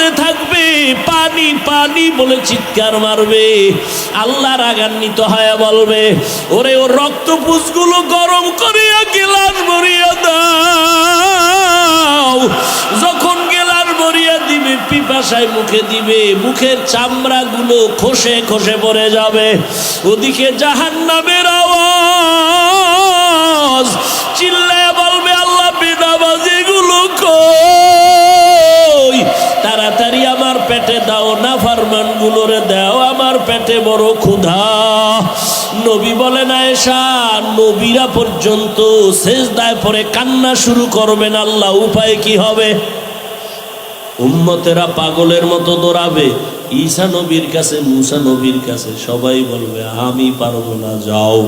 কাঁদতে থাকবে, পানি পানি বলে চিৎকার মারবে। আল্লাহ রাগান্বিত হয়ে বলবে, ওরে ওর রক্তপুষগুলো গরম করিয়া গেলাস ভরিয়া দাও। যখন গেলাস ভরিয়া দিবে, পিপাসায় মুখে দিবে, মুখের চামড়াগুলো খসে খসে পড়ে যাবে। ওদিকে জাহান্নামের আওয়াজ, চিল্লায় বলবে, আল্লাহ বেনামাজিগুলো কই? তাড়াতাড়ি আমার পেটে দাও, নাফরমান গুলোরে দাও, আমার পেটে বড় ক্ষুধা। নবী বলেন, আয়েশা, নবীরা পর্যন্ত সেজদায় পড়ে কান্না শুরু করবেন। আল্লাহ, উপায় কি হবে? উম্মতেরা পাগলের মতো দৌড়াবে ঈসা নবীর কাছে, মুসা নবীর কাছে। সবাই বলবে, আমি পারবো না, যাও।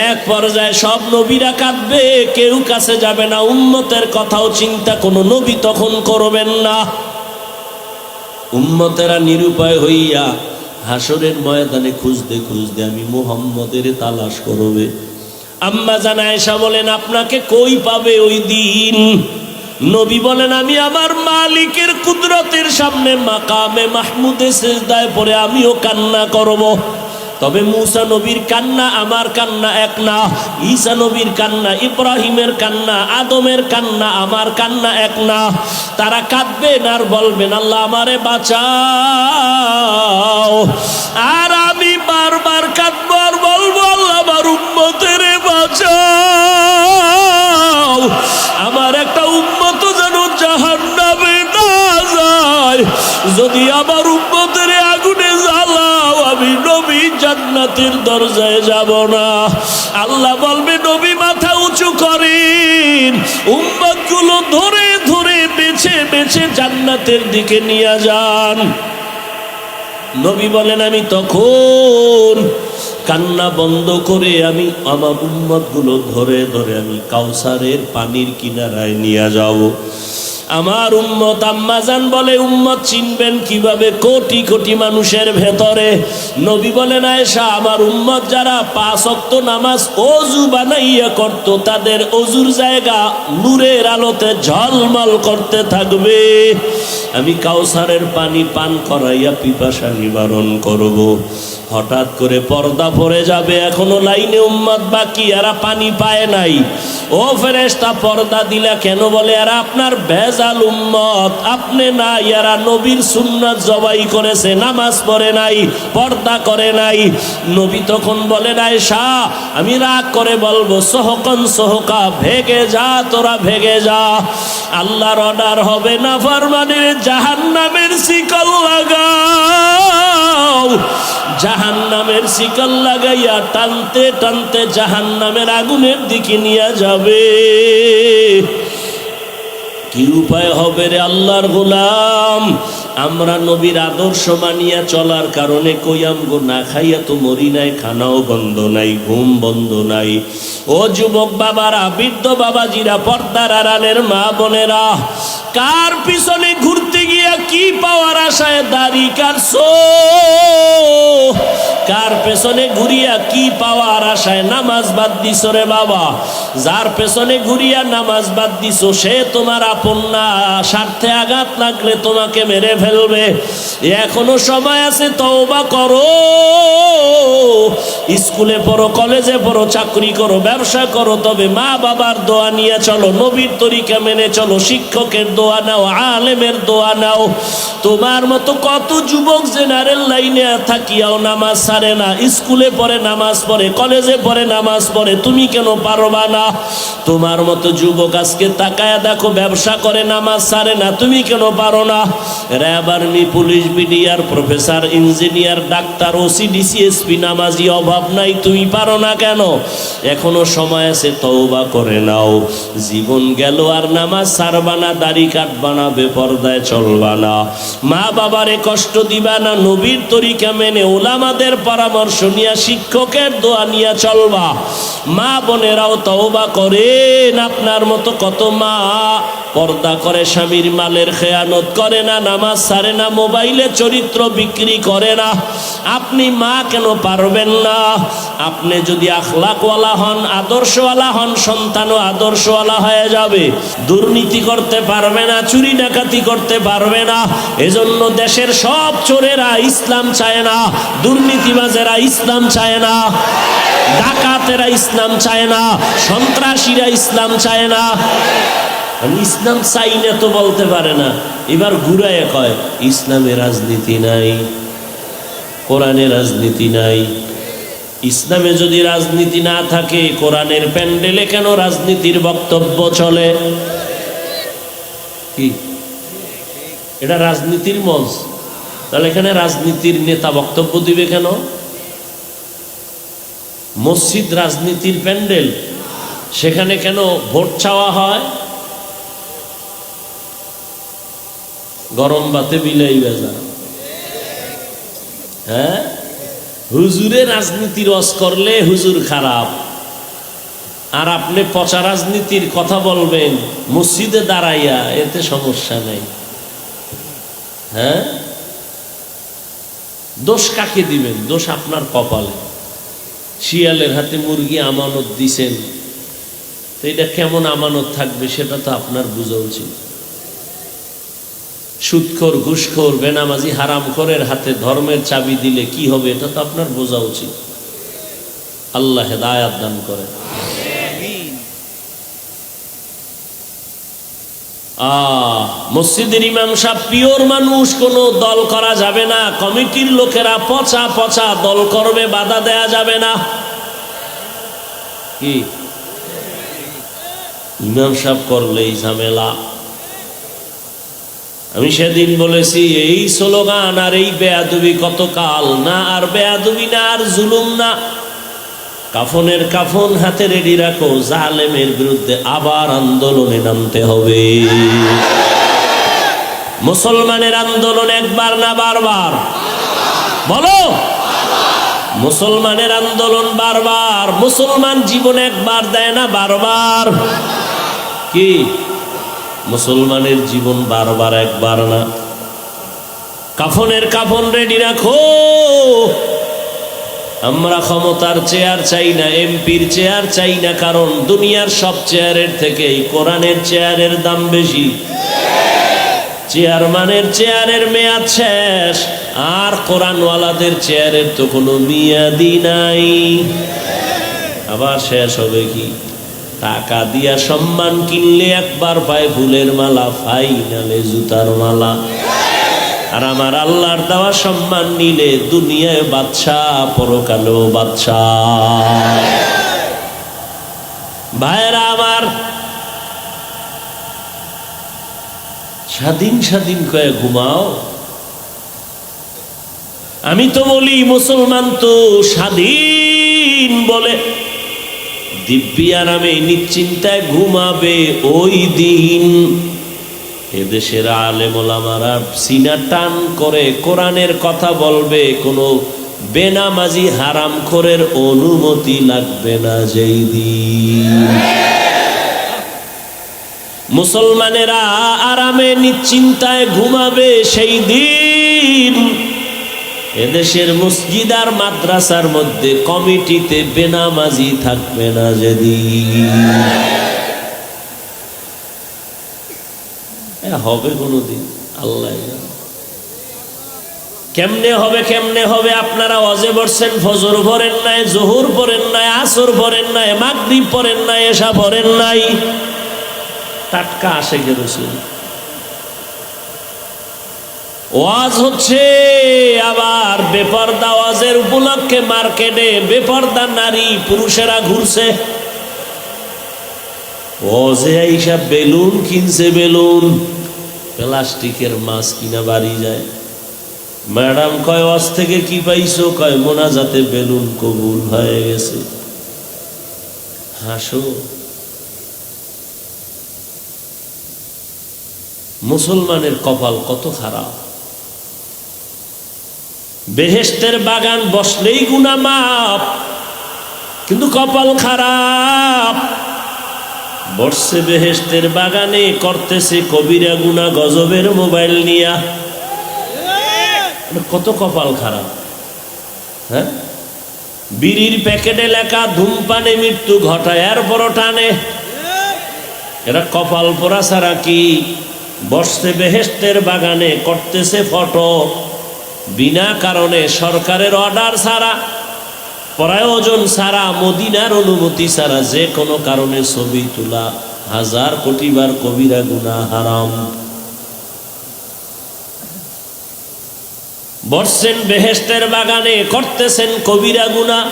এক পর্যায়ে সব নবীরা কাঁদবে, কেউ কাছে যাবে না। উম্মতের কথাও চিন্তা কোনো নবী তখন করবেন না। উম্মতেরা নিরুপায় হইয়া হাসরের ময়দানে খুঁজতে খুঁজতে আমি মুহাম্মদের তালাশ করবে। আম্মা জান আয়েশা বলেন, আপনাকে কই পাবে ওই দিন? নবী বলেন, আমি আমার মালিকের কুদরতের সামনে মাকামে মাহমুদে সিজদায় পড়ে আমিও কান্না করব। তবে মুসা নবীর কান্না আমার কান্না এক না, ঈসা নবীর কান্না, ইব্রাহিমের কান্না, আদমের কান্না, আমার কান্না এক না। তারা কাঁদবেন আর বলবেন, আল্লাহ আমারে বাঁচাও। আর আমি বারবার কাঁদবো আর বলবো, আল্লাহ আমার উম্মতের বাঁচাও। আমার একটা উম্মত যেন জাহান্নামে না যায়। যদি আমার উম্মতের আগুনে জ্বালাও, আমি নবী জান্নাতের দরজায় যাব না। আল্লাহ বলবে, নবী মাথা উঁচু করেন, উম্মতগুলো ধরে ধরে বেছে বেছে জান্নাতের দিকে নিয়ে যান। নবী বলেন, আমি তখন কান্না বন্ধ করে আমি আমার উম্মতগুলো ধরে ধরে আমি কাউসারের পানির কিনারায় নিয়ে যাব। আমার উম্মত, আম্মা জান বলে, উম্মত চিনবেন কিভাবে? কোটি কোটি মানুষের ভেতরে। নবী বলেন, আয়েশা, আমার উম্মত যারা 5 ওয়াক্ত নামাজ ওযু বানাইয়া করত, তাদের ওযুর জায়গা নূরের আলোতে ঝলমল করতে থাকবে। আমি কাউসারের পানি পান করাইয়া পিপাসা নিবারণ করব। হঠাৎ করে পর্দা পড়ে যাবে, এখনো লাইনে উম্মত বাকি, এরা পানি পায় নাই। ও ফেরেশতা, পর্দা দিলা কেন? বলে, এরা আপনার ভেজাল উম্মত, আপনি না, এরা নবীর সুন্নাত জবাই করেছে, নামাজ পড়ে নাই, পর্দা করে নাই। নবী তখন বলেন, আয়েশা, আমি রাগ করে বলবো, সহকন সহকা, ভেগে যা, তোরা ভেগে যা। আল্লাহর অর্ডার হবে, না ফরমানের জাহান্নামের শিকল লাগাও। জাহান্নামের শিকল লাগাইয়া টানতে টানতে জাহান্নামের আগুনের দিকে নিয়ে যাবে। কি উপায় হবে রে আল্লাহর গোলাম? আমরা নবীর আদর্শ মানিয়া চলার কারণে কইয়াম গো, না খাইয়া তো মরি নাই, খানাও বন্ধ নাই, ঘুম বন্ধ নাই। ও যুবক বাবারা, বৃদ্ধ বাবাজিরা, পর্দার আড়ালের মা বোনেরা, কার পিছনে ঘুরতে গিয়া কি পাওয়ার আশায় দাড়ি কাটছো? কার পেছনে ঘুরিয়া কি পাওয়ার আশায় নামাজ বাদ দিছো রে বাবা? যার পেছনে ঘুরিয়া নামাজ বাদ দিছো সে তোমার আপন না, স্বার্থে আঘাত লাগলে তোমাকে মেরে ফেলবে। এখনো সময় আছে, তওবা করো। স্কুলে পড়ো, কলেজে পড়ো, চাকরি করো, ব্যবসা করো, তবে মা বাবার দোয়া নিয়ে চলো, নবীর তরিকা মেনে চলো, শিক্ষকের দোয়া নাও, আলেমের দোয়া নাও। তোমার মতো কত যুবক জেনারেল লাইনে থাকিয়াও নামাজ ছাড়ে না, স্কুলে পড়ে নামাজ পড়ে, কলেজে পড়ে নামাজ পড়ে, তুমি কেন পারবা না? তোমার মতো যুবক আজকে তাকায়া দেখো, ব্যবসা করে নামাজ ছাড়ে না, তুমি কেন পারো না? RAB, army, police, BDR, professor, engineer, doctor, OC, DC, SP নামাজি অভাব নাই, তুমি পারো না কেন? এখনো সময় আছে, তওবা করে নাও। জীবন গেল আর নামাজ ছাড়বা না, দাড়ি কাটবা না, বেপরদায় চলবা না, মা বাবারে কষ্ট দিবা না, নবীর তরিকা মেনে ওলামাদের পরামর্শ নিয়া, শিক্ষকের দোয়া নিয়া চলবা। মা বোনেরাও তওবা করেন। আপনার মতো কত মা পর্দা করে, স্বামীর মালের খেয়ানত করে না, নামাজ ছাড়ে না, মোবাইলে চরিত্র বিক্রি করে না। আপনি মা কেন পারবেন না? আপনি যদি আখলাকওয়ালা হন, আদর্শওয়ালা হন, সন্তানও আদর্শওয়ালা হয়ে যাবে। দুর্নীতি করতে পারবে না, চুরি ডাকাতি করতে পারবে না। এজন্য দেশের সব চোরেরা ইসলাম চায় না, দুর্নীতিবাজেরা ইসলাম চায় না, ডাকাতেরা ইসলাম চায় না, সন্ত্রাসীরা ইসলাম চায় না। আমি ইসলাম চাই না তো বলতে পারে না, এবার ঘুরায় কয় ইসলামে রাজনীতি নাই, কোরআনে রাজনীতি নাই। ইসলামে যদি রাজনীতি না থাকে, কোরআনের প্যান্ডেলে কেন রাজনীতির বক্তব্য চলে? কি এটা রাজনীতির মঞ্চ? তাহলে এখানে রাজনীতির নেতা বক্তব্য দিবে কেন? মসজিদ রাজনীতির প্যান্ডেল, সেখানে কেন ভোট চাওয়া হয়? গরম ভাতে বিলাই বেজা। হ্যাঁ, হুজুরে রাজনীতির রস করলে হুজুর খারাপ, আর আপনি পচা রাজনীতির কথা বলবেন মসজিদে দাঁড়াইয়া, এতে সমস্যা নেই। হ্যাঁ, দোষ কাকে দিবেন? দোষ আপনার কপালে। শিয়ালের হাতে মুরগি আমানত দিছেন, তো এটা কেমন আমানত থাকবে সেটা তো আপনার বোঝা উচিত। সুদখোর, ঘুষখোর, বেনামাজি, হারামখোরের হাতে ধর্মের চাবি দিলে কি হবে এটা তো আপনার বোঝা উচিত। আল্লাহ হেদায়াত দান করে। মসজিদের ইমাম সাহেব পিওর মানুষ, কোনো দল করা যাবে না। কমিটির লোকেরা পচা পচা দল করবে, বাধা দেয়া যাবে না। কি ইমাম সাহেব করলেই ঝামেলা। আমি সেদিন বলেছি, এই স্লোগান আর এই বেয়াদবি কতকাল না, আর বেয়াদবি না, আর জুলুম না। কাফনের কাফন হাতে রেডি রাখো, জালেমের বিরুদ্ধে আবার আন্দোলনে নামতে হবে। মুসলমানের আন্দোলন একবার না বারবার? বলো, মুসলমানের আন্দোলন বারবার। মুসলমান জীবন একবার দেয় না, বারবার। কি মুসলমানের জীবন বারবার, একবার না। কাফনের কাফন রেডি রাখো। আমরা ক্ষমতার চেয়ার চাই না, এমপির চেয়ার চাই না, কারণ দুনিয়ার সব চেয়ারের থেকে এই কোরআনের চেয়ারের দাম বেশি। চেয়ারম্যানের চেয়ারের মেয়াদ শেষ, আর কোরআনওয়ালাদের চেয়ারের তো কোনো মেয়াদই নাই। আবার শেষ হবে কি? টাকা দিয়া সম্মান কিনলে একবার পায় ফুলের মালা, ফাইনালে জুতার মালা। আর আমার আল্লাহর দেওয়া সম্মান নিলে দুনিয়ায় বাদশাহ, পরকালেও বাদশাহ। ভাইরা আমার, স্বাধীন স্বাধীন কয়ে ঘুমাও। আমি তো বলি মুসলমান তো স্বাধীন বলে দিব্যি আরামে নিশ্চিন্তায় ঘুমাবে ওই দিন এদেশের আলেম ওলামারা সিনা টান করে কোরআনের কথা বলবে, কোনো বেনামাজি হারামখোরের অনুমতি লাগবে না যেই দিন। মুসলমানেরা আরামে নিশ্চিন্তায় ঘুমাবে সেই দিন এদেশের মসজিদ আর মাদ্রাসার মধ্যে কমিটিতে বেনামাজি থাকবে না যেদিন। হবে কোনদিন? আল্লাহ কেমনে হবে, কেমনে হবে? আপনারা ওয়াজে বসছেন, ফজর পড়েন নাই, জোহর পড়েন নাই, আসর পড়েন নাই, মাগরিব পড়েন নাই, এশা পড়েন নাই। টাটকা আশেকে রাসূল ওয়াজ হচ্ছে, আবার বেপরদা ওয়াজের উপলক্ষে মার্কেটে বেপরদা নারী পুরুষেরা ঘুরছে। ওয়াজে আইসা বেলুন কিনছে, বেলুন প্লাস্টিকের মাছ কিনা বাড়ি যায়। ম্যাডাম কয় ওয়াজ থেকে কি পাইছো? কয় মোনাজাতে বেলুন কবুল হয়ে গেছে। হাসো। মুসলমানের কপাল কত খারাপ। বেহেশতের বাগান বসলেই গুনাহ মাপ, কিন্তু কপাল খারাপ। বসছে বেহেশতের বাগানে, করতেছে কবিরা গুনাহ গজবের মোবাইল নিয়া। কত কপাল খারাপ। হ্যাঁ, বিড়ির প্যাকেটে লেখা ধূমপানে মৃত্যু ঘটায়, এরপরও টানে। এরা কপাল পোড়া ছাড়া কি? বসছে বেহেশতের বাগানে, করতেছে ফটো বিনা কারণে, সরকারের অর্ডার ছাড়া, প্রয়োজন ছাড়া, মদিনার অনুমতি ছাড়া যে কোনো কারণে ছবি তোলা 1000 কোটি বার কবিরা গুনাহ, হারাম। বসছেন বেহেশতের বাগানে, করতেছেন কবিরা গুনাহ।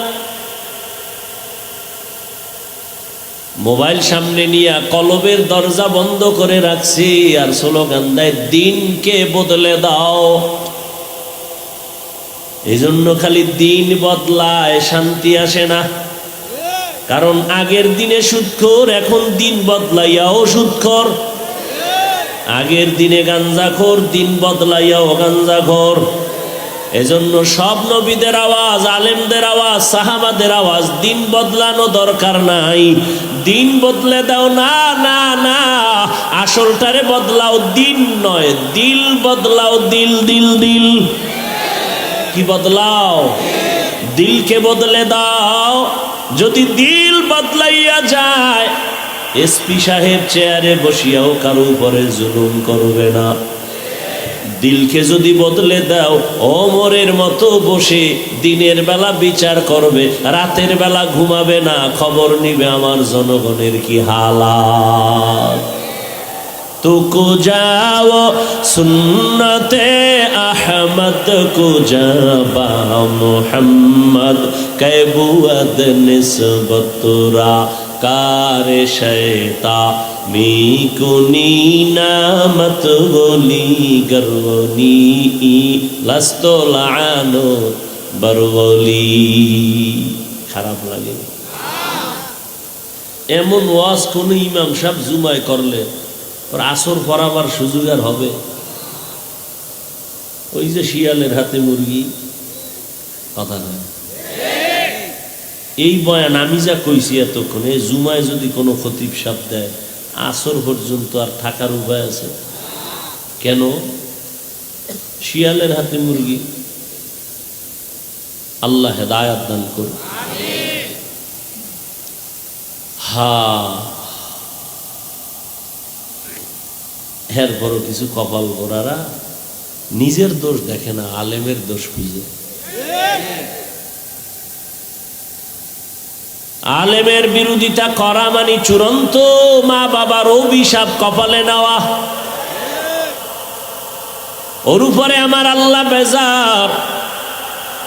মোবাইল সামনে নিয়ে কলবের দরজা বন্ধ করে রাখছি আর স্লোগান দেয় দিনকে বদলে দাও। এই জন্য খালি দিন বদলায়, শান্তি আসে না। কারণ আগের দিনে সুদখোর, এখন দিন বদলাইয়াও সুদখোর। আগের দিনে গাঞ্জাখোর, দিন বদলাইয়াও গাঞ্জাখোর। এজন্য সব নবীদের আওয়াজ, আলেমদের আওয়াজ, সাহাবাদের আওয়াজ, দিন বদলানো দরকার নাই, দিন বদলে দাও। না না না, আসলটারে বদলাও, দিন নয়, দিল বদলাও। দিল দিল দিল কি বদলাও? দিলকে বদলে দাও। যদি দিল বদলাইয়া যায়, এসপি সাহেব চেয়ারে বসিয়াও কারো উপরে জুলুম করবে না। দিলকে যদি বদলে দাও, ওমরের মতো বসে দিনের বেলা বিচার করবে, রাতের বেলা ঘুমাবে না, খবর নিবে আমার জনগণের কি হালাত। তো কুজাও সুন্নতে আহমদ কুজাবা মুহাম্মদ কবুয়াদ নিসবতুরা কারে শয়তা মি কুনি নামত বলি গরবনি লাস্তো লানো বরবলি। খারাপ লাগে? এমন ওয়াজ কোন ইমাম সাহেব জুমায় করলে ওর আসর পড়াবার সুযোগ আর হবে? ওই যে শিয়ালের হাতে মুরগি কথা নয়। এই বয়ান আমি যা কইছি এতক্ষণ, এই জুমায় যদি কোনো খতিব সাহেব দেয়, আসর পর্যন্ত আর থাকার উপায় আছে? কেন? শিয়ালের হাতে মুরগি। আল্লাহ হেদায়াত দান করুন। এরপরও কিছু কপাল গোড়ারা নিজের দোষ দেখে না, আলেমের দোষ খুঁজে। আলেমের বিরোধিতা করা মানে চূড়ান্ত মা বাবার অভিশাপ কপালে নেওয়া। ওর উপরে আমার আল্লাহ বেজার।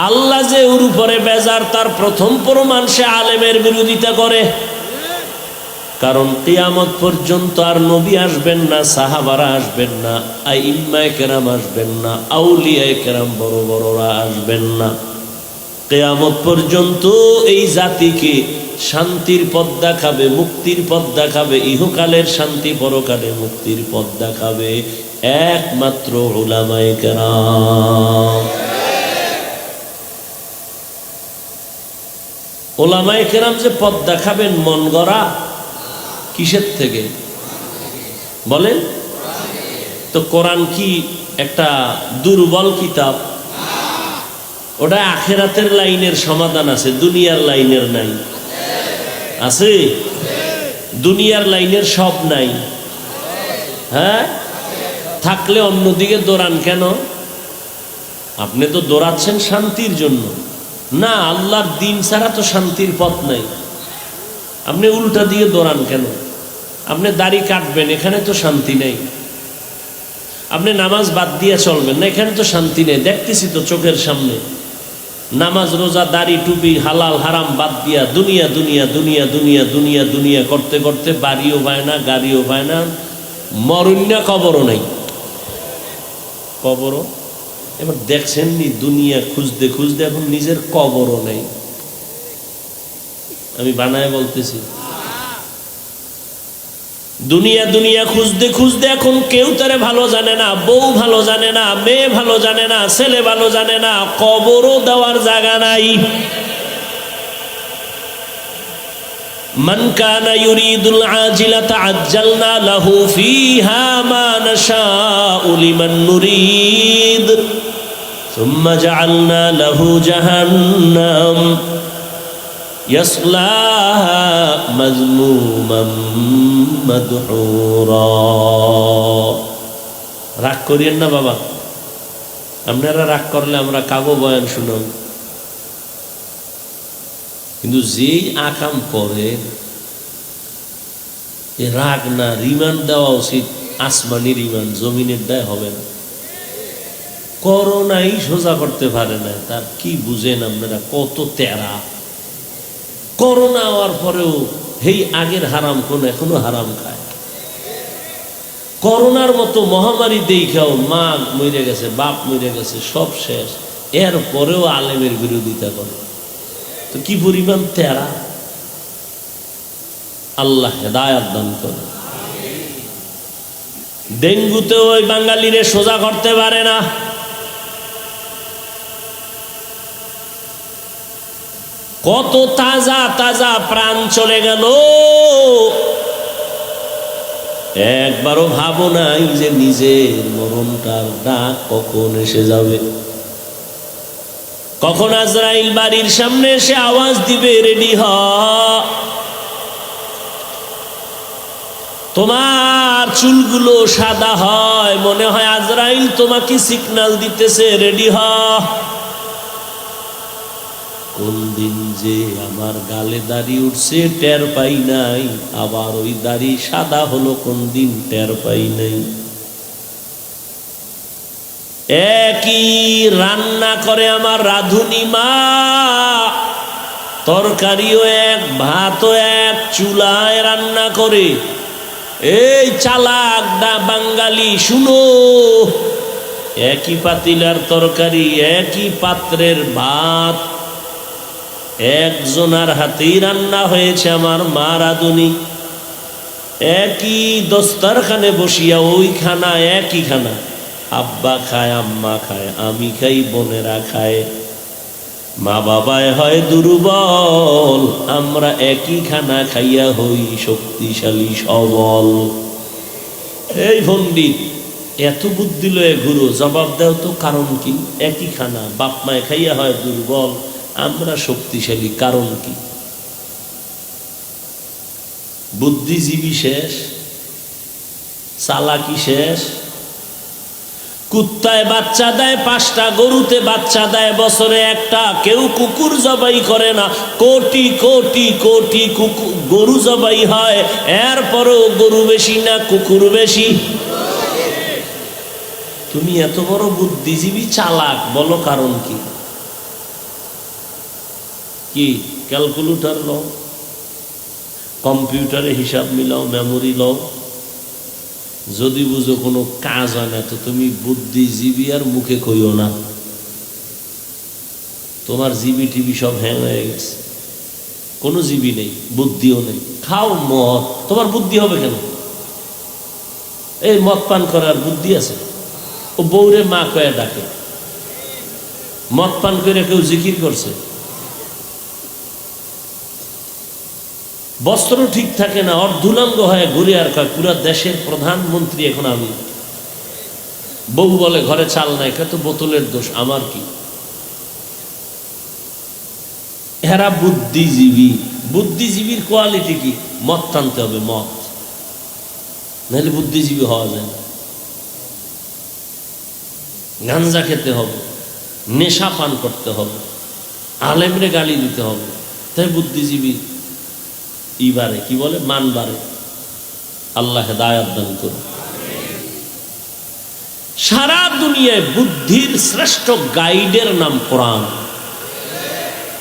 আল্লাহ যে ওর উপরে বেজার তার প্রথম প্রমাণ সে আলেমের বিরোধিতা করে। কারণ কিয়ামত পর্যন্ত আর নবী আসবেন না, সাহাবারা আসবেন না, আইম্মায়ে কেরাম আসবেন না, আউলিয়ায়ে কেরাম বড় বড়রা আসবেন না। কিয়ামত পর্যন্ত এই জাতিকে শান্তির পথ দেখাবে, মুক্তির পথ দেখাবে, ইহকালের শান্তি পরকালে মুক্তির পথ দেখাবে একমাত্র উলামায়ে কেরাম। উলামায়ে কেরাম যে পথ দেখাবেন মন গড়া, কিসের থেকে বলেন তো? কোরআন কি একটা দুর্বল কিতাব? ওটা আখিরাতের লাইনের সমাধান আছে, দুনিয়ার লাইনের নাই। আছে? দুনিয়ার লাইনের সব নাই। হ্যাঁ, থাকলে অন্যদিকে দৌড়ান কেন? আপনি তো দৌড়াচ্ছেন শান্তির জন্য না, আল্লাহর দিন ছাড়া তো শান্তির পথ নাই। আপনি উল্টা দিয়ে দৌড়ান কেন? আপনি দাড়ি কাটবেন, এখানে তো শান্তি নেই। আপনি নামাজ বাদ দিয়ে চলবেন না, এখানে তো শান্তি নেই। দেখতেছি তো চোখের সামনে, নামাজ রোজা দাড়ি টুপি হালাল হারাম বাদ দিয়া দুনিয়া দুনিয়া দুনিয়া দুনিয়া দুনিয়া দুনিয়া করতে করতে বাড়িও পায় না, গাড়িও পায় না, মরুন্যা কবরও নেই। কবরও এবার দেখছেন নি, দুনিয়া খুঁজতে খুঁজতে এখন নিজের কবরও নেই। আমি বানায় বলতেছি, দুনিয়া দুনিয়া খুঁজতে খুঁজতে এখন কেউ তারে ভালো জানে না, বউ ভালো জানে না, মেয়ে ভালো জানে না, ছেলে ভালো জানে না, কবরও দেওয়ার জায়গা নাই। মান কানা ইউরিদুল আজিলাতা আজ্জালনা লাহু ফিহা মা নাশাউ লিমান নুরিদ সুম্মা জাআলনা লাহু জাহান্নাম ইয়াসলাহা মাজমুমান মাদহুরা। রাগ করিয়েন না বাবা, আপনারা রাগ করলে আমরা কাগো বয়ান শুনুন, কিন্তু যেই আকাম করে এ রাগ না, রিমান্ড দেওয়া উচিত, আসমানি রিমান্ড, জমিনের দায় হবে না। করোনাই সোজা করতে পারে না, তার কি বুঝেন আপনারা? কত তেরা! করোনা হওয়ার পরেও হেই আগের হারাম কোন এখনো হারাম খায়। করোনার মতো মহামারী দেখাও মা মরে গেছে, বাপ মরে গেছে, সব শেষ, এর পরেও আলেমের বিরোধিতা করে, তো কি পরিমাণ তেরা! আল্লাহ হেদায়াত দান করে। ডেঙ্গুতে ওই বাঙালিরে সোজা করতে পারে না, কত তাজা তাজা প্রাণ চলে গেল। একবারও ভাবো নাই যে নিজের মরণটার ডাক কখন এসে যাবে, কখন আজরাইল বাড়ির সামনে এসে আওয়াজ দিবে, রেডি হ, তোমার চুলগুলো সাদা হয়, মনে হয় আজরাইল তোমাকে সিগন্যাল দিতেছে, রেডি হ। কোন দিন যে আমার গালে দাড়ি উঠছে টের পাই নাই, আবার ওই দাড়ি সাদা হলো কোন দিন টের পাই নাই। একই রান্না করে আমার রাঁধুনি মা, তরকারিও এক, ভাতও এক, চুলায় রান্না করে। এই চালাক বাঙালি শুনো, একই পাতিলার তরকারি, একই পাত্রের ভাত, একজনার হাতেই রান্না হয়েছে আমার মা রাঁধুনি, একই দস্তারখানে বসিয়া ওই খানা, একই খানা, আব্বা খায়, আম্মা খায়, আমি খাই, বোনেরা খায়, মা বাবায় হয় দুর্বল, আমরা একই খানা খাইয়া হই শক্তিশালী সবল। এই পণ্ডিত, এত বুদ্ধি লয়ে ঘুরো, জবাব দাও তো কারণ কি? একই খানা, বাপ মায় খাইয়া হয় দুর্বল, আমরা শক্তিশালী, কারণ কি? বুদ্ধিজীবী শেষ, চালাকি শেষ। কুত্তায় বাচ্চা দেয় 5টা, গরুতে বাচ্চা দেয় বছরে একটা, কেউ কুকুর জবাই করে না, কোটি কোটি কোটি গরু জবাই হয়, এরপরও গরু বেশি না কুকুর বেশি? তুমি এত বড় বুদ্ধিজীবী, চালাক, বলো কারণ কি? কি ক্যালকুলেটর লও, কম্পিউটারে হিসাব মিলাও, মেমোরি লও, যদি বুঝো কোনো কাজ হয় না তো তুমি বুদ্ধিজীবী আর মুখে কইও না। তোমার জিবি টিভি সব হ্যাং হয়ে গেছে, কোনো জিবি নেই, বুদ্ধিও নেই। খাও মদ, তোমার বুদ্ধি হবে কেন? এই মদ পান করার বুদ্ধি আছে? ও বউরে মা কয়ে ডাকে, মদ পান করে কেউ জিকির করছে? বস্ত্র ঠিক থাকে না, অর্ধুলাঙ্গ হয়ে ঘুরে আর কয় পুরা দেশের প্রধানমন্ত্রী এখন আমি। বউ বলে ঘরে চাল নাই, কত বোতলের দোষ, আমার কি? এরা বুদ্ধিজীবী। বুদ্ধিজীবীর কোয়ালিটি কি? মদ টানতে হবে, মদ, নাহলে বুদ্ধিজীবী হওয়া যায় না। গাঞ্জা খেতে হবে, নেশা পান করতে হবে, আলেমরে গালি দিতে হবে, তাই বুদ্ধিজীবী ইবারে কি বলে, মানবারে। আল্লাহ হেদায়াত দান করুন। সারা দুনিয়ায় বুদ্ধির শ্রেষ্ঠ গাইডের নাম কোরআন,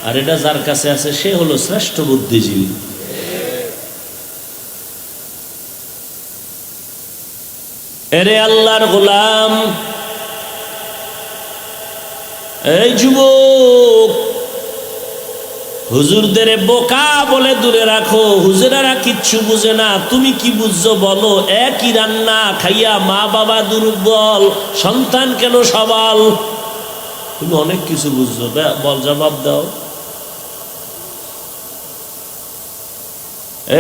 আর এটা যার কাছে আছে সে হলো শ্রেষ্ঠ বুদ্ধিজীবী। এরে আল্লাহর গোলাম, এই যুবক, হুজুরদের বোকা বলে দূরে রাখো, হুজুরেরা কিচ্ছু বুঝে না, তুমি কি বুঝছো বলো? একই রান্না খাইয়া মা বাবা দুর্বল, সন্তান কেন সবল? তুমি অনেক কিছু বুঝছো, বল, জবাব দাও।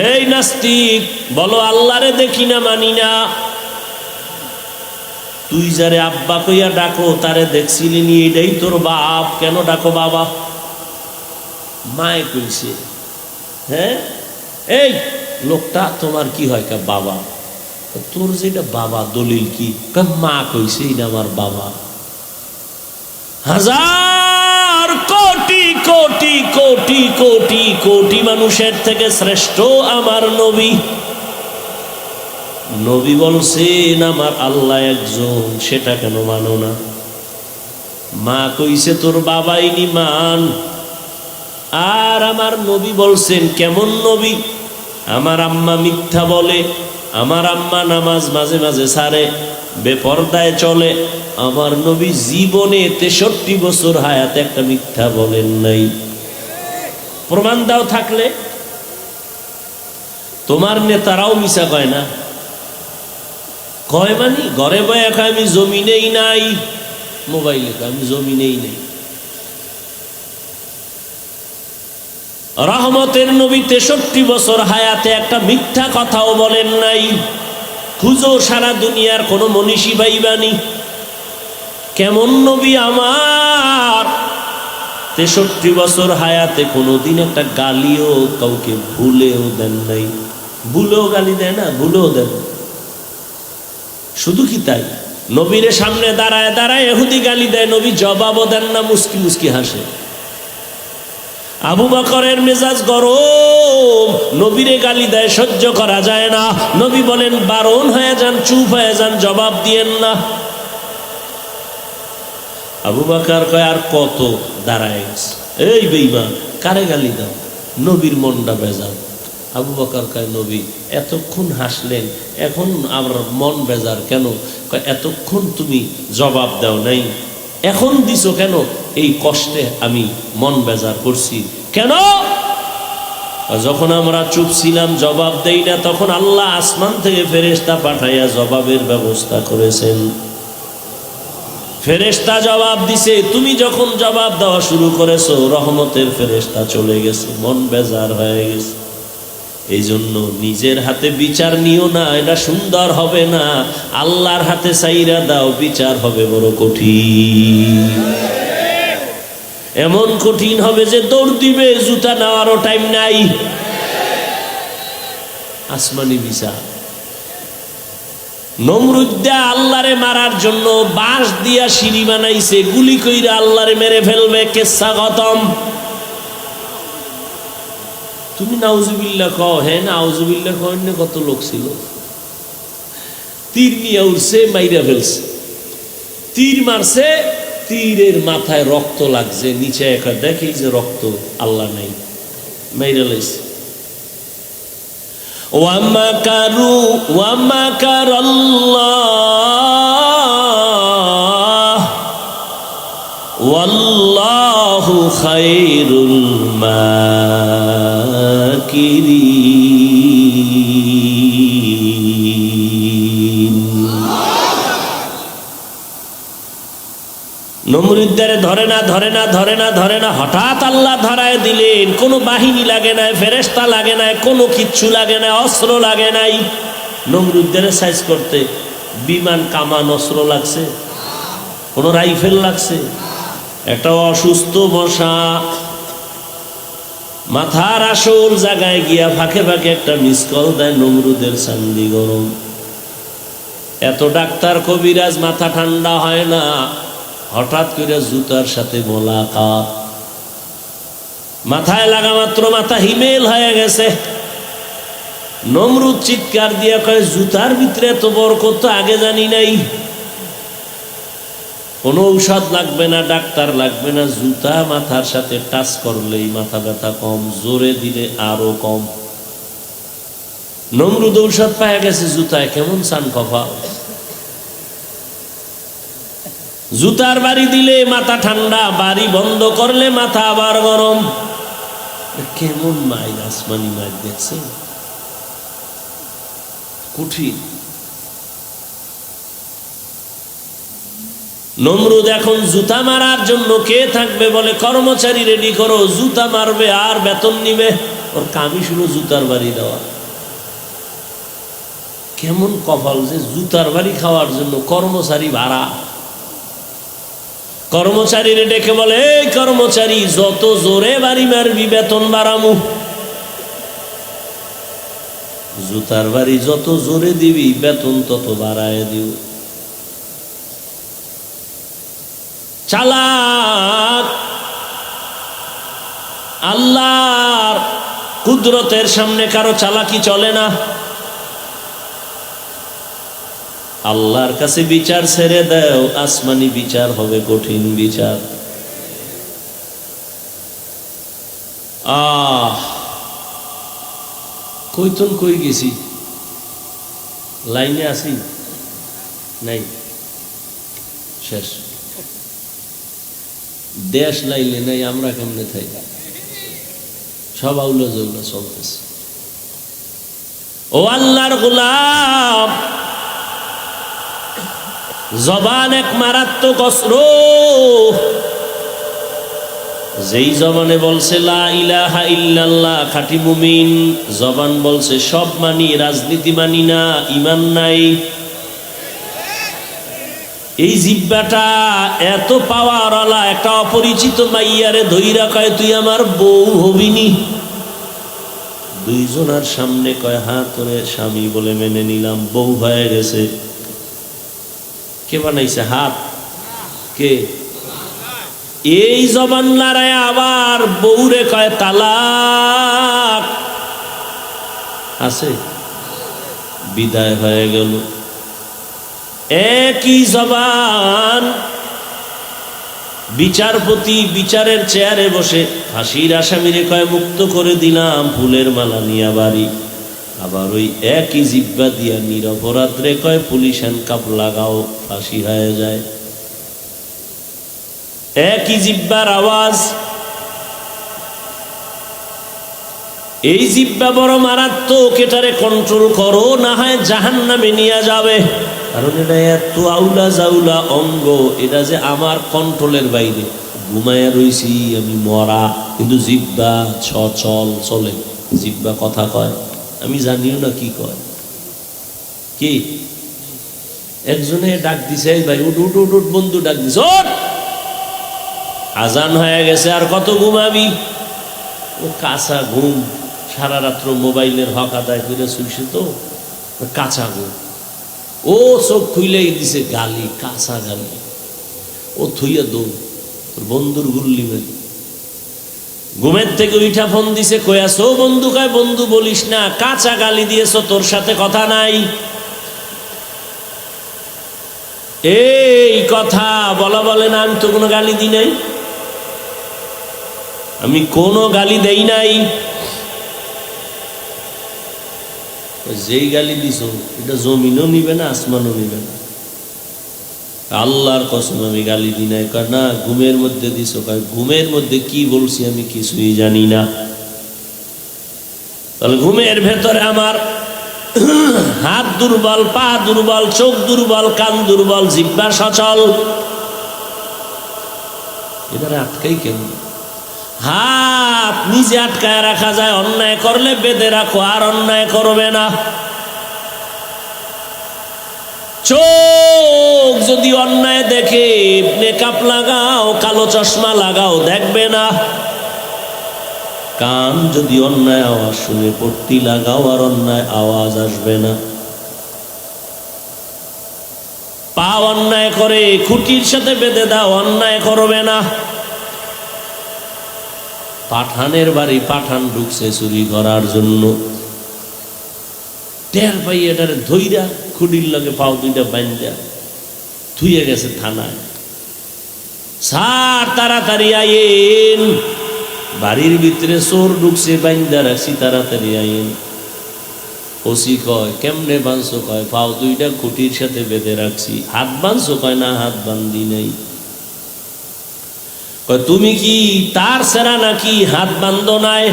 এই নাস্তিক, বলো আল্লাহরে দেখি না, মানি না। তুই যারে আব্বা কইয়া ডাকো তারে দেখছিলি নি, এটাই তোর বাপ, কেন ডাকো বাবা? মায়ে কইছে, হ্যাঁ এই লোকটা তোমার কি হয়? বাবা। তোর যেটা বাবা দলিল কি? মা কইছে এটা আমার বাবা। হাজার কোটি কোটি কোটি কোটি কোটি মানুষের থেকে শ্রেষ্ঠ আমার নবী। নবী বলছেন আমার আল্লাহ একজন, সেটা কেন মানো না? মা কইছে তোর বাবাই নি মান। আর আমার নবী বলছেন কেমন নবী? আমার আম্মা মিথ্যা বলে, আমার আম্মা নামাজ মাঝে মাঝে ছাড়ে, বেপরদায় চলে। আমার নবী জীবনে 63 বছর হায়াতে একটা মিথ্যা বলেন নাই। প্রমাণ দাও থাকলে। তোমার নেতারাও মিছা কয় না, কয় মানি ঘরে বয়ে কয় আমি জমিনেই নাই, মোবাইলে কয় আমি জমিনেই নেই। রহমতের নবী 63 বছর হায়াতে একটা মিথ্যা কথাও বলেন নাই। খুঁজো সারা দুনিয়ার কোন মনীষী পাইবানি। কেমন নবী আমার? 63 বছর হায়াতে কোনোদিন একটা গালিও কাউকে ভুলেও দেন নাই। ভুলেও গালি দেয় না, ভুলেও দেন। শুধু কি তাই, নবীর সামনে দাঁড়ায় দাঁড়ায় ইহুদি গালি দেয়, নবী জবাবও দেন না, মুস্কি মুস্কি হাসে। আবু বকরের মেজাজ গরম, নবীরে গালি দেয়, সহ্য করা যায় না। নবী বলেন বারণ হয়ে যান, চুপ হয়ে যান, জবাব দিয়েন না। আবু বকর কয় আর কত দাঁড়ায় গেছে, এই বেঈমান কারে গালি দাও? নবীর মনটা বেজার। আবু বকর কয় নবী এতক্ষণ হাসলেন, এখন আমার মন বেজার কেন? কয় এতক্ষণ তুমি জবাব দাও নাই, এখন দিছো কেন? এই কষ্টে আমি মন বেজার করছি। কেন? যখন আমরা চুপ ছিলাম, জবাব দেই না, তখন আল্লাহ আসমান থেকে ফেরেশতা পাঠাইয়া জবাবের ব্যবস্থা করেছেন। ফেরেশতা জবাব দিছে, তুমি যখন জবাব দেওয়া শুরু করেছো, রহমতের ফেরেশতা চলে গেছে, মন বেজার হয়ে গেছে। এই জন্য নিজের হাতে বিচার নিও না, এটা সুন্দর হবে না। আল্লাহর হাতে চাইরা দাও, বিচার হবে বড় কঠিন। এমন কঠিন হবে যে দৌড় দিবে, জুতা নেওয়ারও টাইম নাই। আসমানি বিচার। নমরুদ্দা আল্লাহরে মারার জন্য বাঁশ দিয়া সিঁড়ি বানাইছে, গুলি কইরা আল্লাহরে মেরে ফেলবে, কেসা খতম। তুমি নাউজুবিল্লাহ কও, হ্যাঁ নাউজুবিল্লাহ কও, কত লোক ছিল। তীর নিয়ে উঠছে, মাইরা ফেলছে। তীর মারছে, তীরের মাথায় রক্ত লাগছে, নিচে একটা দেখে যে রক্ত, আল্লাহ নাই, মাইরা লাইছে। ওয়ামাকারু ওয়ামাকারাল্লাহ ওয়াল্লাহু খায়রুল মাকিরিন। নমরুদ্দারে ধরে না ধরে না ধরে না ধরে না, হঠাৎ আল্লাহ ধরায় দিলেন। কোনো বাহিনী লাগে নাই, ফেরেশতা লাগে নাই, কোনো কিচ্ছু লাগে নাই, অস্ত্র লাগে নাই। নমরুদ্দারে সাইজ করতে বিমান, কামান, অস্ত্র লাগছে? কোনো রাইফেল লাগছে? একটা অসুস্থ মশা মাথার আসল জায়গায় গিয়া ফাঁকে ফাঁকে একটা মিস কল দেয়, নমরুদের চান্দি গরম। এত ডাক্তার কবিরাজ, মাথা ঠান্ডা হয় না। হঠাৎ করে জুতার সাথে মোলাকাত, মাথায় লাগা মাত্র মাথা হিমেল হয়ে গেছে। নমরুদ চিৎকার দিয়া কয় জুতার ভিতরে এত বরকত তো আগে জানি নাই। কোনো ঔষধ লাগবে না, ডাক্তার লাগবে না, জুতা মাথার সাথে টাচ করলেই মাথা ব্যথা কম, জোরে দিলে আরো কম। নমরুদ ঔষধ পাওয়া গেছে জুতায়, কেমন চান কফা। জুতার বাড়ি দিলে মাথা ঠান্ডা, বাড়ি বন্ধ করলে মাথা আবার গরম। কেমন মাইল, আসমানি মাইল দেখছে, কঠিন। নমরুদ এখন জুতা মারার জন্য কে থাকবে বলে কর্মচারী রেডি করো, জুতা মারবে আর বেতন নিবে। ওর কামই শুনো জুতার বাড়ি দেওয়া। কেমন কপাল যে জুতার বাড়ি খাওয়ার জন্য কর্মচারী ভাড়া। কর্মচারীরে ডেকে বলে, এই কর্মচারী, যত জোরে বাড়ি মারবি বেতন বাড়ামু। জুতার বাড়ি যত জোরে দিবি বেতন তত বাড়ায় দিও। চালাক। আল্লাহর কুদরতের সামনে কারো চালাকি চলে না। আল্লাহর কাছে বিচার ছেড়ে দাও, আসমানি বিচার হবে, কঠিন বিচার। কইতন কই গেছি? লাইনে আছি নাই? শেষ। দেশ লাইনে নাই, আমরা কেমনে থাই? সব আউলা জৌলা চলতেছে। ও আল্লাহর গোলাম, জবান এক মারাত্মক অস্ত্র। যেই জবানে বলছে লা ইলাহা ইল্লাল্লাহ, খাঁটি মুমিন। জবান বলছে সব মানি, রাজনীতি মানি না, ঈমান নাই। এই জিহ্বাটা এত পাওয়ারওয়ালা, একটা অপরিচিত মাইয়ারে ধইরা কয় তুই আমার বউ হবিনি। দুইজনের সামনে কয় হ্যাঁ তোরে স্বামী বলে মেনে নিলাম, বউ হয়ে গেছে। কে বানাইছে? হাত। কে? এই জবান লড়ায় আবার বউরে কয় তালাক। আছে? বিদায় হয়ে গেল। একই জবান। বিচারপতি বিচারের চেয়ারে বসে ফাঁসির আসামিরে কয় মুক্ত করে দিলাম, ফুলের মালা নিয়া বাড়ি। আবার ওই একই জিহ্বা দিয়া নিরপরাধরে কয় পুলিশ হ্যান্ডকাপ লাগাও, ফাঁসি হয়ে যায়। একই জিহ্বার আওয়াজ। এই জিহ্বা বড় মারাত্মক, এটারে কন্ট্রোল করো, না হয় জাহান্নামে নিয়ে যাবে। কারণ এটা এত আউলা জাউলা অঙ্গ, এটা যে আমার কন্ট্রোলের বাইরে। ঘুমায়া রইছি আমি মরা, কিন্তু জিহ্বা চল চলে, জিহ্বা কথা কয়, আমি জানিও না কি কয়। কি একজনে ডাক দিছে, ভাই উঠ উঠ উঠ উঠ, বন্ধু ডাক দিছে, আজান হয়ে গেছে, আর কত ঘুমাবি? ও কাঁচা ঘুম, সারা রাত্র মোবাইলের হক আদায় করে শুইছে, তো কাঁচা ঘুম। ও চোখ খুইলেই দিছে গালি, কাঁচা গালি। ও থুইয়া দৌড়, তোর বন্ধুর গুল্লি মারি। ঘুমের থেকে উঠা ফোন দিছে, কয়াস? ও বন্ধু। কয় বন্ধু বলিস না, কাঁচা গালি দিয়েছ, তোর সাথে কথা নাই। এই কথা বলা বলে না, আমি তো কোনো গালি দিই নাই, আমি কোনো গালি দেই নাই। যেই গালি দিছ এটা জমিনও নিবে না, আসমানও নিবে না। আল্লাহর কসম আমি গালি দিই নাই। কয় না, ঘুমের মধ্যে দিছ। কয় ঘুমের মধ্যে কি বলছি আমি কিছুই জানি না। তাহলে ঘুমের ভেতরে আমার হাত দুর্বল, পা দুর্বল, চোখ দুর্বল, কান দুর্বল, জিহ্বা সচল। এবারে আটকাই কেন? হাত নিজে আটকায় রাখা যায়, অন্যায় করলে বেঁধে রাখো, আর অন্যায় করবে না। চোখ যদি অন্যায় দেখে মেকআপ লাগাও, কালো চশমা লাগাও, দেখবে না। কান যদি অন্যায় আওয়াজ শুনে পট্টি লাগাও, আর অন্যায় আওয়াজ আসবে না। পা অন্যায় করে খুঁটির সাথে বেঁধে দাও, অন্যায় করবে না। পাঠানের বাড়ি পাঠান ঢুকছে চুরি করার জন্য, টের পাই এটারে ধইরা খুঁটির লগে পাও দুইটা বাইন্দা থুইয়ে গেছে থানায়। স্যার তাড়াতাড়ি আইন, বাড়ির ভিতরে চোর ঢুকছে, বাইন্দা রাখছি, তাড়াতাড়ি আইন। ওসি কয় কেমনে বাঁধছো? কয় পাও দুইটা খুঁটির সাথে বেঁধে রাখছি। হাত বাঁধছো? কয় না, হাত বান্ধি নাই। কয় তুমি কি তার সেরা নাকি হাত বান্ধ নাই?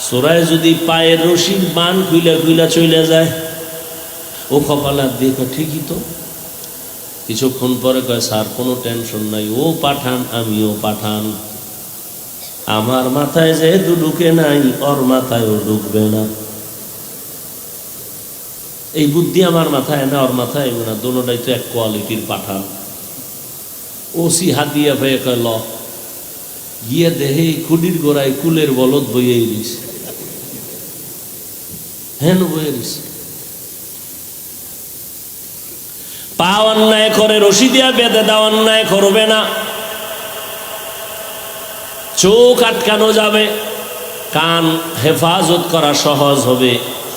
চোরায় যদি পায়ের রশির বান খুইলা খুইলা চলে যায়, ও কপালে হাত দিয়ে কয় ঠিকই তো। কিছুক্ষণ পরে কয় স্যার কোনো টেনশন নাই, ও পাঠান আমিও পাঠান, আমার মাথায় যেহেতু ঢুকে নাই, ওর মাথায়ও ঢুকবে না। এই বুদ্ধি আমার মাথায় না, ওর মাথায় না, দোনোটাই তো এক কোয়ালিটির পাঠান। ওসি হাত দিয়া ভাই কয় ল গিয়ে দেহে খুডির গোড়ায় কুলের বলদ বইয়ে দিস, হেন বইয়ে দিস। পা অন্যায় করে রশি দিয়া বেঁধে দাও, অন্যায় করবে না। চোখ আটকানো যাবে, কান হেফাজত করা সহজ হবে,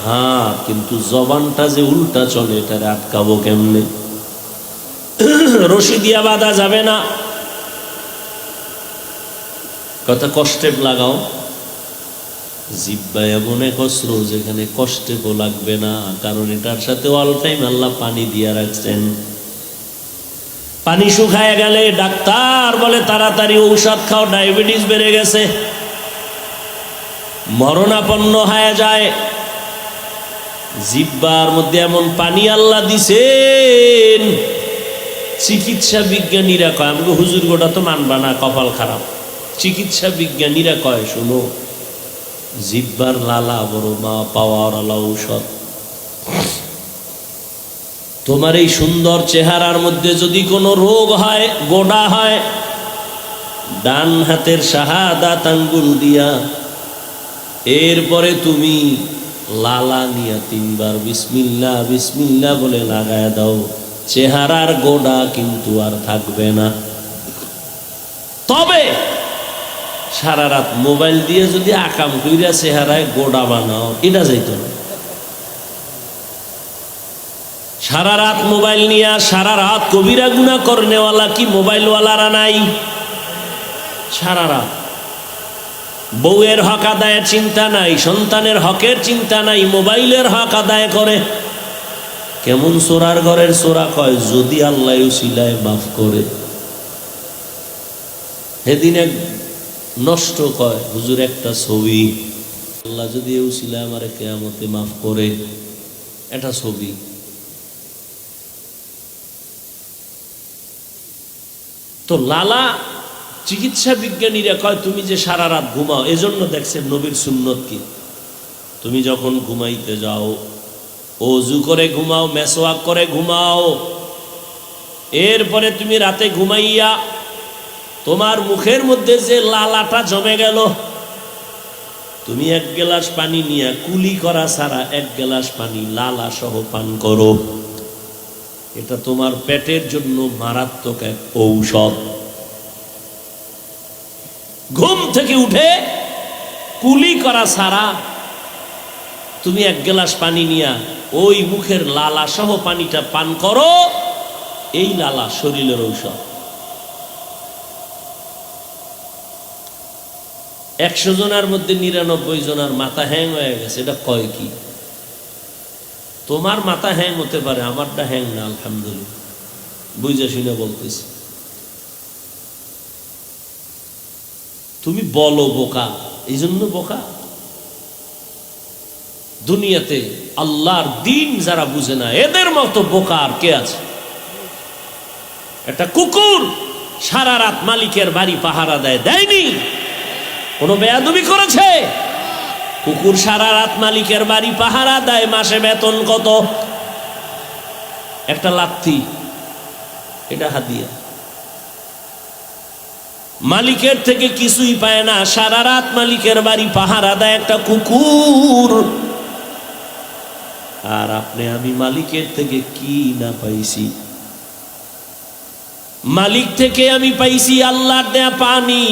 হ্যাঁ, কিন্তু জবানটা যে উল্টা চলে এটারে আটকাবো কেমনে? রশি দিয়া বাঁধা যাবে না। কথা কষ্টে লাগাও, জিব্বা এমন এক অস্ত্র যেখানে কষ্টে লাগবে না, কারণ এটার সাথে অল টাইম আল্লাহ পানি দিয়া রাখছেন। পানি শুকায় গেলে ডাক্তার বলে তাড়াতাড়ি ঔষধ খাও, ডায়াবেটিস বেড়ে গেছে, মরণাপন্ন হয়ে যায়। জিব্বার মধ্যে এমন পানি আল্লাহ দিছেন, চিকিৎসা বিজ্ঞানীরা কয়, আমাকে হুজুর গোটা তো মানবা না, কপাল খারাপ। চিকিৎসা বিজ্ঞানীরা কয়, শুনো, জিব্বার লালা বড় মা পাওয়ার আলা ঔষধ। তোমার এই সুন্দর চেহারার মধ্যে যদি কোনো রোগ হয়, গোডা হয়, ডান হাতের শাহাদাত আঙ্গুল দিয়া এরপরে তুমি লালা নিয়া 3 বার বিসমিল্লাহ বিসমিল্লাহ বলে লাগায় দাও, চেহারার গোডা কিন্তু আর থাকবে না। তবে সারা রাত মোবাইল দিয়ে যদি আকাম কইরা চেহারায় গোডা বানাও, এটা যাইতো না। সারা রাত মোবাইল নিয়ে সারা রাত কবিরা গুনাহ করনেওয়ালা কি মোবাইলওয়ালারা নাই? সারা রাত বউয়ের হক আদায়ের চিন্তা নাই, সন্তানের হকের চিন্তা নাই, মোবাইলের হক আদায় করে। কেমন চোরার ঘরের চোরা কয়, যদি আল্লাহ উসিলায় মাফ করে। সেদিন এক নষ্ট কয়, হুজুর একটা ছবি, আল্লাহ যদি উসিলায় আমার কিয়ামতে মাফ করে, এটা ছবি। তো লালা চিকিৎসা বিজ্ঞানীরা কয়, তুমি যে সারা রাত ঘুমাও, এজন্য দেখছেন নবীর সুন্নত কি, তুমি যখন ঘুমাইতে যাও ওযু করে ঘুমাও, মেসওয়াক করে ঘুমাও। এরপরে তুমি রাতে ঘুমাইয়া তোমার মুখের মধ্যে যে লালাটা জমে গেল, তুমি 1 গ্লাস পানি নিয়ে কুলি করা ছাড়া 1 গ্লাস পানি লালা সহ পান করো। এটা তোমার পেটের জন্য মারাত্মক এক ঔষধ। ঘুম থেকে উঠে কুলি করা ছাড়া তুমি 1 গ্লাস পানি নিয়া ওই মুখের লালা সহ পানিটা পান করো, এই লালা শরীরের ঔষধ। 100 জনের মধ্যে 99 জনের মাথা হ্যাং হয়ে গেছে, এটা কয় কি? তোমার মাথা হ্যাং হতে পারে, আমারটা হ্যাং না, আলহামদুলিল্লাহ, বুঝে শুনে বলতেছি। তুমি বলো বোকা, এই জন্য বোকা। দুনিয়াতে আল্লাহর দিন যারা বুঝে না, এদের মতো বোকা আর কে আছে? একটা কুকুর সারা রাত মালিকের বাড়ি পাহারা দেয়, দেয়নি? কোনো বেয়াদবি করেছে? কুকুর সারা রাত মালিকের বাড়ি পাহারা দেয়, মাসে বেতন কত? একটা লাথি, এটা হাদিয়া। মালিকের থেকে কিছুই পায় না, সারা রাত মালিকের বাড়ি পাহারা দেয় একটা কুকুর। আর আপনি আমি মালিকের থেকে কি না পাইছি? মালিক থেকে আমি পাইছি আল্লাহর দেয়া পানি,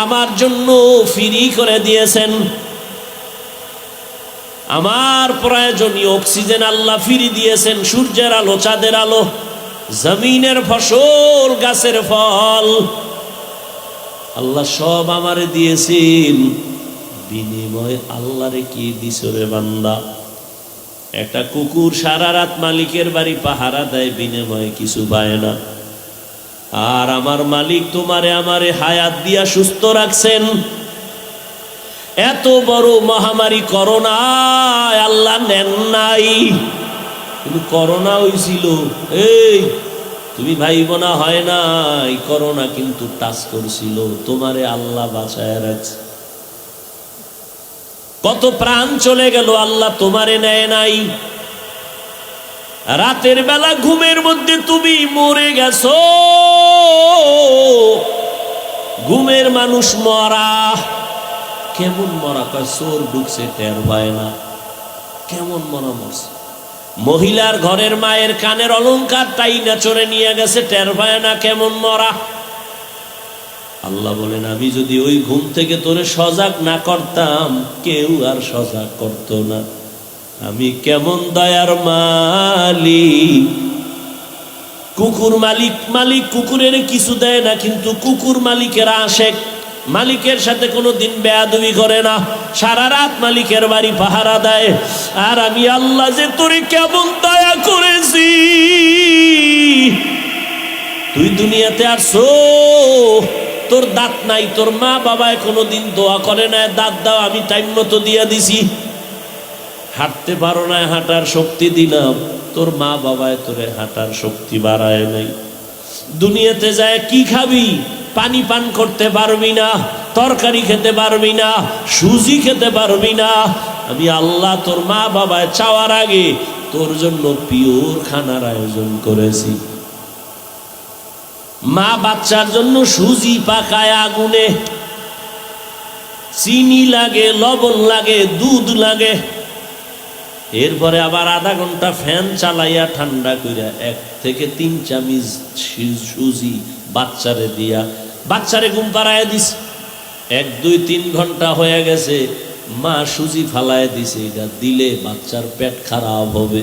আমার জন্য ফ্রি করে দিয়েছেন। আমার প্রয়োজনীয় অক্সিজেন আল্লাহ ফ্রি দিয়েছেন, সূর্যের আলো, চাঁদের আলো, জমিনের ফসল, গাছের ফল, আল্লাহ সব আমারে দিয়েছেন। বিনিময় আল্লাহরে কি দিছ রে বান্দা? একটা কুকুর সারা রাত মালিকের বাড়ি পাহারা দেয়, বিনিময়ে কিছু পায় না। আর আমার মালিক তোমারে আমারে হায়াত দিয়া সুস্থ রাখছেন। এত বড় মহামারী করোনা আল্লাহ নেন নাই, কিন্তু করোনা হইছিল, এই তুমি ভাইব না হয় নাই, করোনা কিন্তু টাচ করছিল, তোমারে আল্লাহ বাঁচায় রাখছে। কত প্রাণ চলে গেল, আল্লাহ তোমারে নেয় নাই। রাতের বেলা ঘুমের মধ্যে তুমি মরে গেছো, ঘুমের মানুষ মরা। কেমন মরা? কয় চোর ঢুকছে টের পায় না। কেমন মরা মরছে? মহিলার ঘরের মায়ের কানের অলংকার টাইনা চড়ে নিয়ে গেছে, টের পায় না। কেমন মরা? আল্লাহ বলেন, আমি যদি ওই ঘুম থেকে তোরে সজাগ না করতাম, কেউ আর সজাগ করত না। আমি কেমন দয়ার মালিক। কুকুর মালিক কুকুরের কিছু দেয় না, কিন্তু কুকুর মালিকের আশেক। মালিকের সাথে কোনোদিন বেয়াদবি করে না, সারা রাত মালিকের বাড়ি পাহারা দেয়। আর আমি আল্লাহ যে তোরে কেমন দয়া করেছি। তুই দুনিয়াতে আসছো, তোর দাঁত নাই, তোর মা বাবায় কোনোদিন দোয়া করে না দাঁত দাও, আমি টাইম মতো দিয়া দিছি। হাঁটতে পারো না, হাঁটার শক্তি দিলাম, তোর মা বাবায় তোরে হাঁটার শক্তি বাড়ায় নাই। দুনিয়াতে যায় কি খাবি? পানি পান করতে পারবি না, তরকারি খেতে পারবি না, সুজি খেতে পারবি না। আমি আল্লাহ তোর মা বাবায় চাওয়ার আগে তোর জন্য পিওর খানার আয়োজন করেছি। মা বাচ্চার জন্য সুজি পাকায় আগুনে, চিনি লাগে, লবণ লাগে, দুধ লাগে। এরপরে আবার আধা ঘন্টা ফ্যান চালাইয়া ঠান্ডা কইরা 1 থেকে 3 চামচ সুজি বাচ্চারে দিয়া বাচ্চারে ঘুম পাড়ায় দিস। 1, 2, 3 ঘন্টা হয়ে গেছে, মা সুজি ফালায় দিছে। এটা দিলে বাচ্চার পেট খারাপ হবে।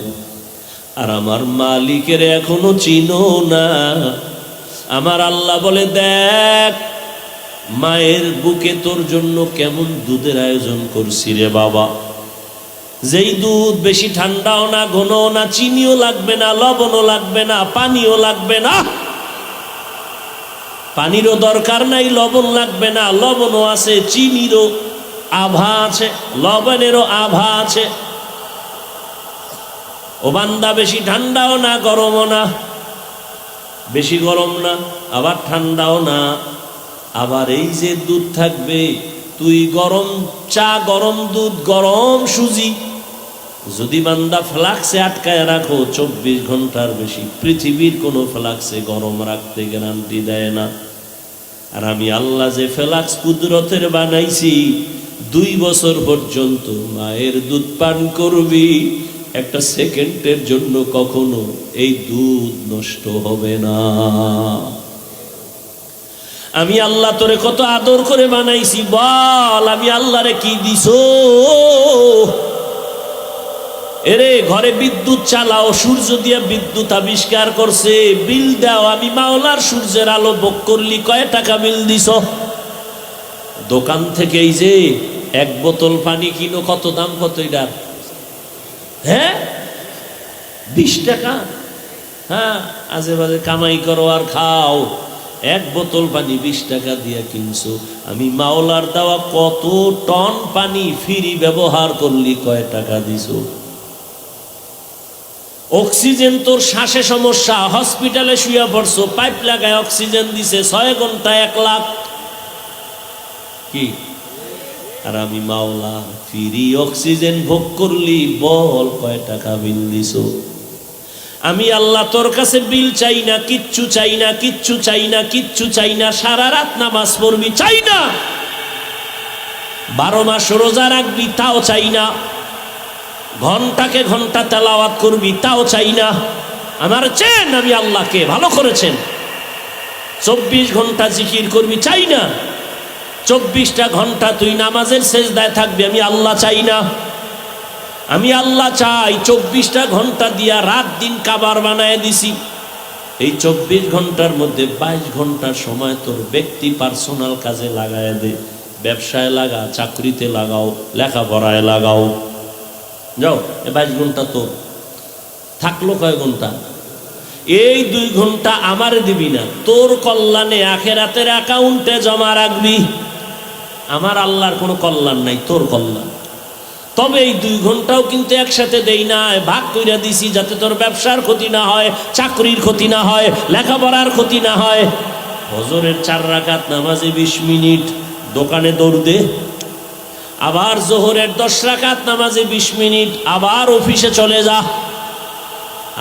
আর আমার মালিকের এখনো চিনো না। আমার আল্লাহ বলে, দেখ মায়ের বুকে তোর জন্য কেমন দুধের আয়োজন করছি রে বাবা। যেই দুধ বেশি ঠান্ডাও না, ঘনও না, চিনিও লাগবে না, লবণও লাগবে না, পানিও লাগবে না। পানিরও দরকার নাই, লবণ লাগবে না, লবণও আছে, চিনিরও আভা আছে, লবণেরও আভা আছে। ও বান্দা বেশি ঠান্ডাও না, গরমও না, বেশি গরম না, আবার ঠান্ডাও না। আবার এই যে দুধ থাকবে, তুই গরম চা, গরম দুধ, গরম সুজি যদি বান্দা ফ্লাক্সে আটকায় রাখো 24 ঘন্টার বেশি, পৃথিবীর কোনো ফ্লাক্সে গরম রাখতে গ্যারান্টি দেয় না। আর আমি আল্লাহ যে ফ্লাক্স কুদরতের বানাইছি, 2 বছর পর্যন্ত মায়ের দুধ পান করবি, 1 সেকেন্ডের জন্য কখনো এই দুধ নষ্ট হবে না। আমি আল্লাহ তোরে কত আদর করে বানাইছি, বল আমি আল্লাহরে কি দিছো? এরে ঘরে বিদ্যুৎ চালাও, সূর্য দিয়ে বিদ্যুৎ আবিষ্কার করছে, বিল দাও। আমি মাওলার সূর্যের আলো ভোগ করলি, কয় টাকা বিল দিছ? দোকান থেকে এই যে 1 বোতল পানি কিনো, কত দাম? কত এটার? হ্যাঁ 20 টাকা। হ্যাঁ, আজে বাজে কামাই করো আর খাও। 1 বোতল পানি 20 টাকা দিয়ে কিনছো। আমি মাওলার দেওয়া কত টন পানি ফ্রি ব্যবহার করলি, কয় টাকা দিছো? অক্সিজেন, তোর শ্বাসে সমস্যা, হসপিটালে শুয়ে পড়ছো, পাইপ লাগায় অক্সিজেন দিছে, 6 ঘন্টা 1 লাখ। কি? আর আমি মাওলা ফ্রি অক্সিজেন ভোগ করলি, বল কয় টাকা বিল দিছো? আমি আল্লাহ তোর কাছে বিল চাই না, কিচ্ছু চাই না, কিচ্ছু চাই না, কিচ্ছু চাই না। সারা রাত নামাজ পড়বি, চাই না। 12 মাস রোজা রাখবি, তাও চাই না। ঘন্টাকে ঘন্টা তেলাওয়াত করবি, তাও চাই না। আমার চেন আমি আল্লাহকে ভালো করেছেন। 24 ঘন্টা জিকির করবি, চাই না। 24টা ঘন্টা তুই নামাজের সেজদায় থাকবি, আমি আল্লাহ চাই না। আমি আল্লাহ চাই 24টা ঘন্টা দিয়া রাত দিন কাবার বানায় দিছি। এই 24 ঘন্টার মধ্যে 22 ঘন্টা সময় তোর ব্যক্তি পার্সোনাল কাজে লাগায় দে। ব্যবসায় লাগা, চাকরিতে লাগাও, লেখাপড়ায় লাগাও। যাও, 22 ঘন্টা তো থাকলো কয় ঘন্টা? এই 2 ঘন্টা আমারে দিবি না, তোর কল্যাণে আখিরাতের অ্যাকাউন্টে জমা রাখবি। আমার আল্লাহর কোনো কল্যাণ নাই, তোর কল্যাণ। তবে এই 2 ঘন্টাও কিন্তু একসাথে দেই না, ভাগ কইরা দিছি, যাতে তোর ব্যবসার ক্ষতি না হয়, চাকরির ক্ষতি না হয়, লেখাপড়ার ক্ষতি না হয়। ফজরের 4 রাকাত নামাজে 20 মিনিট দোকানে দৌড় দে। আবার জোহরের 10 রাকাত নামাজে 20 মিনিট, আবার অফিসে চলে যা।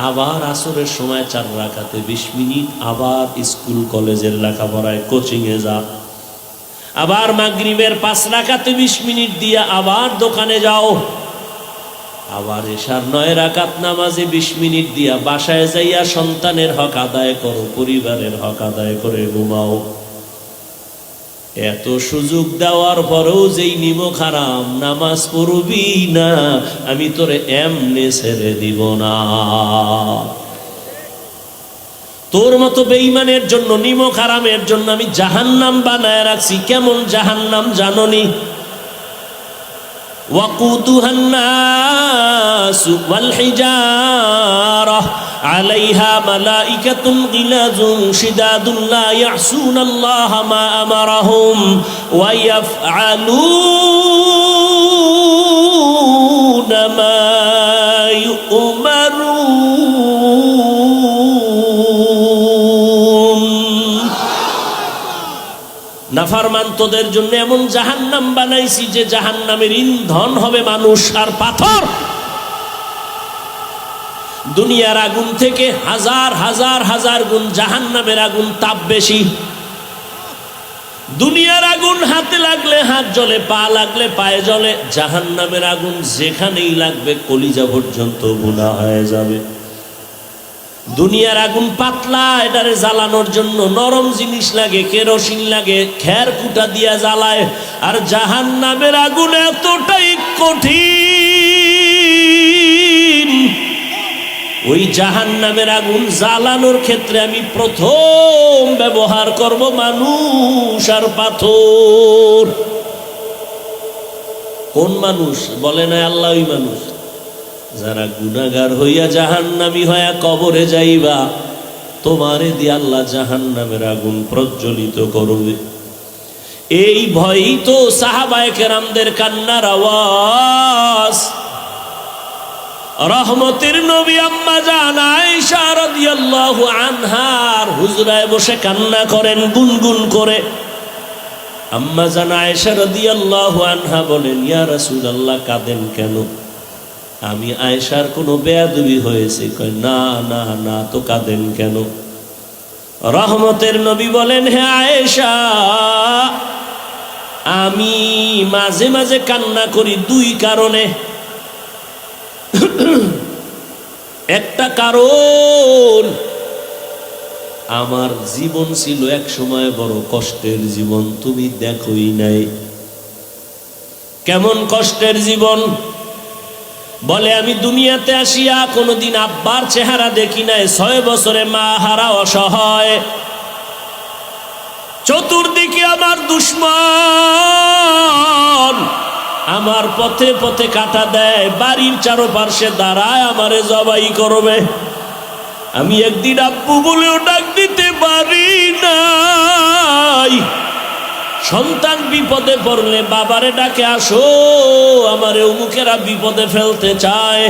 আবার আসরের সময় 4 রাকাতে 20 মিনিট, আবার স্কুল কলেজের লেখাপড়ায় কোচিংয়ে যা। আবার মাগরিবের 5 রাকাতে 20 মিনিট দিয়ে আবার দোকানে যাও। আবার এশার 9 রাকাত নামাজে 20 মিনিট দিয়া বাসায় যাইয়া সন্তানের হক আদায় করো, পরিবারের হক আদায় করে ঘুমাও। এত সুযোগ দেওয়ার পরেও যেই নিমক হারাম, নামাজ পড়বি না, আমি তোরে এমনে ছেড়ে দিব না। তোর মতো বেঈমানের জন্য, নিমক হারামের জন্য আমি জাহান্নাম বানায় রাখছি। কেমন জাহান্নাম জাননি? وقودها الناس والحجارة عليها ملائكة غلاظ شداد لا يعصون الله ما أمرهم ويفعلون ما يؤمرون। নাফরমান তোদের জন্য এমন জাহান্নাম বানাইছি যে জাহান্নামের ইন্ধন হবে মানুষ আর পাথর। দুনিয়ার আগুন থেকে হাজার হাজার হাজার গুণ জাহান্নামের আগুন তাপ বেশি। দুনিয়ার আগুন হাতে লাগলে হাত জ্বলে, পা লাগলে পায়ে জ্বলে। জাহান্নামের আগুন যেখানেই লাগবে কলিজা পর্যন্ত ভুনা হয়ে যাবে। দুনিয়ার আগুন পাতলা, এটারে জ্বালানোর জন্য নরম জিনিস লাগে, কেরোসিন লাগে, খের কুটা দিয়া জ্বালায়। আর জাহান্নামের আগুন এতটাই কঠিন, ওই জাহান্নামের আগুন জ্বালানোর ক্ষেত্রে আমি প্রথম ব্যবহার করব মানুষ আর পাথর। কোন মানুষ? বলে না আল্লাহ ওই মানুষ যারা গুনাহগার হইয়া জাহান্নামী হইয়া কবরে যাইবা, তোমারে দিয়ে আল্লাহ জাহান্নামের আগুন প্রজ্বলিত করবে। এই ভয়ই তো সাহাবায়ে কেরামদের কান্নার আওয়াজ। রহমতের নবী আম্মা জান আয়েশা রাদিয়াল্লাহু আনহার হুজরায় বসে কান্না করেন গুনগুন করে। আম্মা জান আয়েশা রাদিয়াল্লাহু আনহা বলেন, ইয়া রাসূলুল্লাহ কাঁদেন কেন? আমি আয়েশার কোনো বেয়াদবি হয়েছে? কয় না না না, তো কাঁদেন কেন? রহমতের নবী বলেন, হে আয়েশা, আমি মাঝে মাঝে কান্না করি 2 কারণে। একটা কারণ, আমার জীবন ছিল এক সময় বড় কষ্টের জীবন, তুমি দেখোই নাই। কেমন কষ্টের জীবন? বলে আমি দুনিয়াতে আসিয়া কোনোদিন আব্বার চেহারা দেখি নাই। 6 বছরে মা হারা অসহায়, চতুর্দিকে আমার দুশমন আমার পথে পথে কাটা দেয়, বাড়ির চারপাশে দাঁড়ায় আমারে জবাই করবে। আমি একদিন আব্বু বলেও ডাক দিতে পারি নাই। সন্তান বিপদে পড়লে বাবারে ডাকে, আসো আমারে অমুকেরা বিপদে ফেলতে চায়।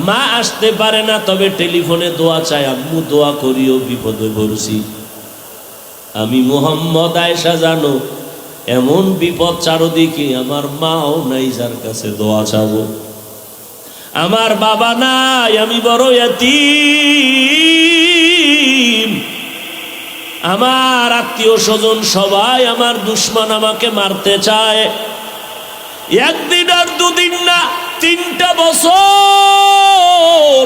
মা আসতে পারে না, তবে টেলিফোনে দোয়া চায়, আম্মু দোয়া করিও বিপদে পড়ছি। আমি মুহাম্মদ, আয়েশা জানো এমন বিপদ চারদিকে, আমার মাও নাই যার কাছে দোয়া চাবো। আমার বাবা নাই, আমি বড় ইয়াতীম। আমার আত্মীয় স্বজন সবাই আমার দুশমন, আমাকে মারতে চায়। একদিন আর 2 দিন না, 3টা বছর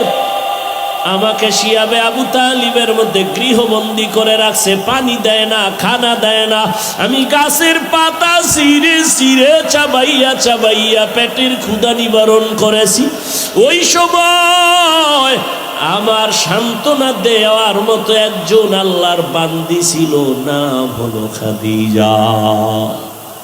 আমাকে শিয়াবে আবু তালিবের মধ্যে গৃহবন্দী করে রাখছে। পানি দেয় না, খানা দেয় না। আমি গাছের পাতা ছিঁড়ে ছিঁড়ে চাবাইয়া চাবাইয়া পেটের ক্ষুধা নিবারণ করেছি। ওই সময় আমার সান্ত্বনা দেওয়ার মতো একজন আল্লাহর বান্দি ছিল, নাম হলো খাদিজা।